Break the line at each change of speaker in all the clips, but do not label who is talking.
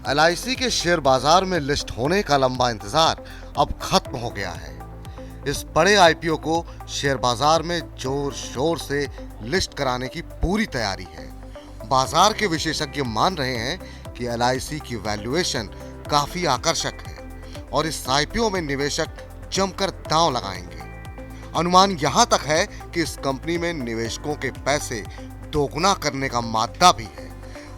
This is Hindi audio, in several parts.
एलआईसी के शेयर बाजार में लिस्ट होने का लंबा इंतजार अब खत्म हो गया है। इस बड़े आईपीओ को शेयर बाजार में जोर शोर से लिस्ट कराने की पूरी तैयारी है। बाजार के विशेषज्ञ मान रहे हैं कि एलआईसी की वैल्यूएशन काफी आकर्षक है और इस आईपीओ में निवेशक जमकर दांव लगाएंगे। अनुमान यहां तक है कि इस कंपनी में निवेशकों के पैसे दोगुना करने का मादा भी है।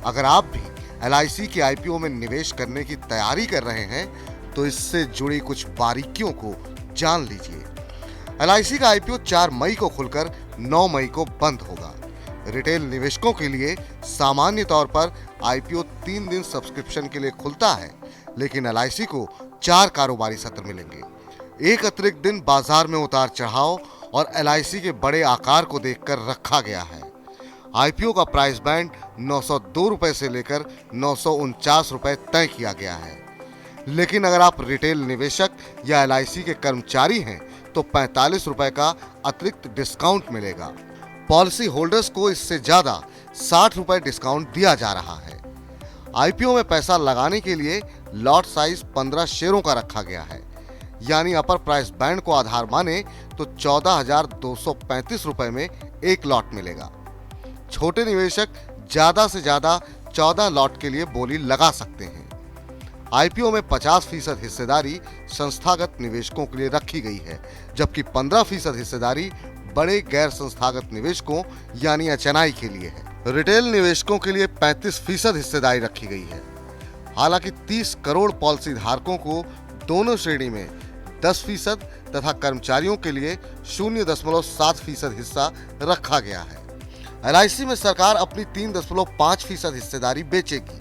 अगर आप भी एलआईसी के आईपीओ में निवेश करने की तैयारी कर रहे हैं तो इससे जुड़ी कुछ बारीकियों को जान लीजिए। एलआईसी का आईपीओ 4 मई को खुलकर 9 मई को बंद होगा। रिटेल निवेशकों के लिए सामान्य तौर पर आईपीओ 3 दिन सब्सक्रिप्शन के लिए खुलता है, लेकिन एलआईसी को 4 कारोबारी सत्र मिलेंगे। एक अतिरिक्त दिन बाजार में उतार चढ़ाव और एलआईसी के बड़े आकार को देखकर रखा गया है। आईपीओ का प्राइस बैंड 902 रुपए से लेकर 949 रुपए तय किया गया है, लेकिन अगर आप रिटेल निवेशक या एलआईसी के कर्मचारी हैं तो 45 रुपए का अतिरिक्त डिस्काउंट मिलेगा। पॉलिसी होल्डर्स को इससे ज्यादा 60 रुपए डिस्काउंट दिया जा रहा है। आईपीओ में पैसा लगाने के लिए लॉट साइज 15 शेयरों का रखा गया है, यानी अपर प्राइस बैंड को आधार माने तो 14,235 रुपए में एक लॉट मिलेगा। छोटे निवेशक ज्यादा से ज्यादा 14 लॉट के लिए बोली लगा सकते हैं। आईपीओ में 50% हिस्सेदारी संस्थागत निवेशकों के लिए रखी गई है, जबकि 15% हिस्सेदारी बड़े गैर संस्थागत निवेशकों यानी एचएनआई के लिए है। रिटेल निवेशकों के लिए 35% हिस्सेदारी रखी गई है। हालांकि 30 करोड़ पॉलिसी धारकों को दोनों श्रेणी में 10% तथा कर्मचारियों के लिए 0.7% हिस्सा रखा गया है। एलआईसी में सरकार अपनी 3.5% हिस्सेदारी बेचेगी,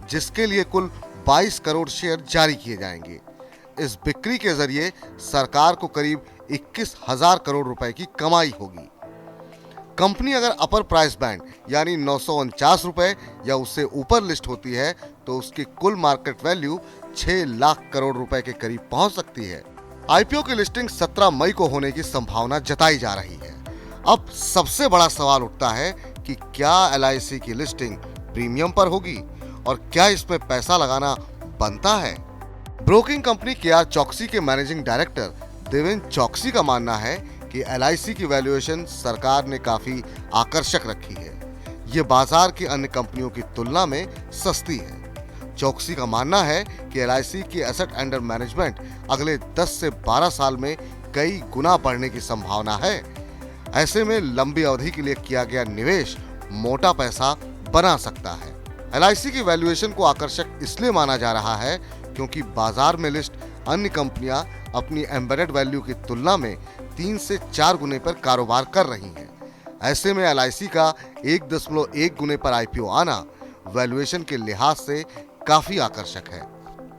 जिसके लिए कुल 22 करोड़ शेयर जारी किए जाएंगे। इस बिक्री के जरिए सरकार को करीब 21,000 करोड़ रुपए की कमाई होगी। कंपनी अगर अपर प्राइस बैंड यानी 949 रुपए या उससे ऊपर लिस्ट होती है तो उसकी कुल मार्केट वैल्यू 6 लाख करोड़ रुपए के करीब पहुंच सकती है। आईपीओ की लिस्टिंग 17 मई को होने की संभावना जताई जा रही है। अब सबसे बड़ा सवाल उठता है कि क्या एलआईसी की लिस्टिंग प्रीमियम पर होगी और क्या इसमें पैसा लगाना बनता है। ब्रोकिंग कंपनी केआर चौकसी के मैनेजिंग डायरेक्टर देवेंद्र चौकसी का मानना है कि एलआईसी की वैल्यूएशन सरकार ने काफी आकर्षक रखी है। ये बाजार की अन्य कंपनियों की तुलना में सस्ती है। चौकसी का मानना है कि एलआईसी की एसेट अंडर मैनेजमेंट अगले 10 से 12 साल में कई गुना बढ़ने की संभावना है। ऐसे में लंबी अवधि के लिए किया गया निवेश मोटा पैसा बना सकता है। एलआईसी की वैल्यूएशन को आकर्षक इसलिए माना जा रहा है क्योंकि बाजार में लिस्ट अन्य कंपनियां अपनी एम्बेडेड वैल्यू की तुलना में 3 से 4 गुने पर कारोबार कर रही हैं। ऐसे में एलआईसी का 1.1 गुने पर आईपीओ आना वैल्यूएशन के लिहाज से काफी आकर्षक है।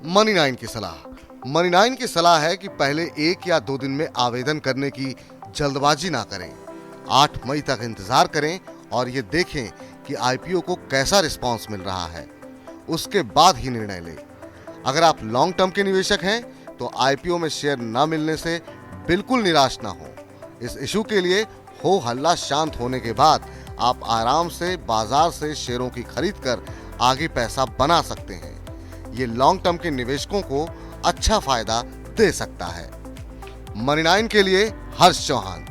मनी 9 की सलाह। मनी 9 की सलाह है कि पहले 1 या 2 दिन में आवेदन करने की जल्दबाजी ना करें। 8 मई तक इंतजार करें और ये देखें कि आईपीओ को कैसा रिस्पांस मिल रहा है, उसके बाद ही निर्णय लें। अगर आप लॉन्ग टर्म के निवेशक हैं तो आईपीओ में शेयर न मिलने से बिल्कुल निराश ना हो। इस इशू के लिए हो हल्ला शांत होने के बाद आप आराम से बाजार से शेयरों की खरीद कर आगे पैसा बना सकते हैं। ये लॉन्ग टर्म के निवेशकों को अच्छा फायदा दे सकता है। मनी 9 के लिए हर्ष चौहान।